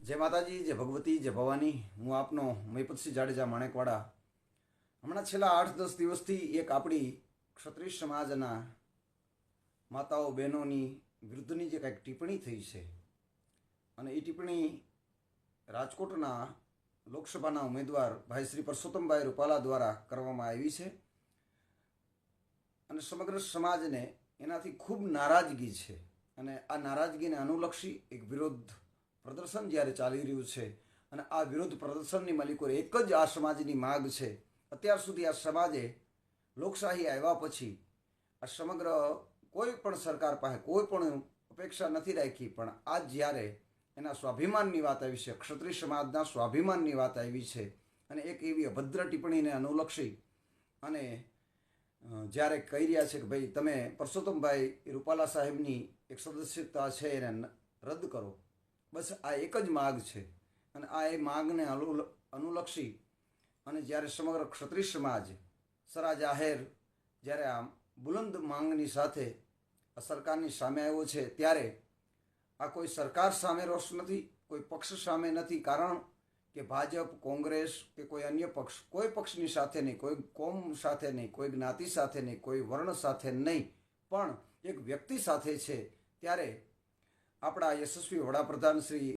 जय माताजी, जय भगवती, जय भवानी। हूँ आपनो महीपतसिंह जाडेजा माणેકવાડા। हमણાં છેલ્લા 8-10 દિવસથી એક આપણી ક્ષત્રિય સમાજના માતાઓ બહેનોની વિરુદ્ધની જે કંઈક ટિપ્પણી થઈ છે અને એ ટિપ્પણી રાજકોટના લોકસભાના ઉમેદવાર ભાઈ શ્રી પરસોત્તમભાઈ રૂપાલા દ્વારા કરવામાં આવી છે અને સમગ્ર સમાજને એનાથી ખૂબ નારાજગી છે અને આ નારાજગીને અનુલક્ષી એક વિરોધ પ્રદર્શન જ્યારે ચાલી રહ્યું છે અને આ વિરોધ પ્રદર્શનની માલિકો એક જ આ સમાજની માગ છે। અત્યાર સુધી આ સમાજે લોકશાહી આવ્યા પછી આ સમગ્ર કોઈ પણ સરકાર પાસે કોઈ પણ અપેક્ષા નથી રાખી, પણ આજ જ્યારે એના સ્વાભિમાનની વાત આવી છે, ક્ષત્રિય સમાજના સ્વાભિમાનની વાત આવી છે અને એક એવી અભદ્ર ટિપ્પણીને અનુલક્ષી અને જ્યારે કહી રહ્યા છે કે ભાઈ તમે પરસોત્તમભાઈ રૂપાલા સાહેબની એક સદસ્યતા છે એને રદ કરો, બસ આ એક જ માગ છે અને આ એ માગને અનુલક્ષી અને જ્યારે સમગ્ર ક્ષત્રિય સમાજ સરા જાહેર જ્યારે આ બુલંદ માંગની સાથે આ સરકારની સામે આવ્યો છે, ત્યારે આ કોઈ સરકાર સામે રોષ નથી, કોઈ પક્ષ સામે નથી, કારણ કે ભાજપ, કોંગ્રેસ કે કોઈ અન્ય પક્ષ, કોઈ પક્ષની સાથે નહીં, કોઈ કોમ સાથે નહીં, કોઈ જ્ઞાતિ સાથે નહીં, કોઈ વર્ણ સાથે નહીં, પણ એક વ્યક્તિ સાથે છે। ત્યારે આપણા યશસ્વી વડાપ્રધાન શ્રી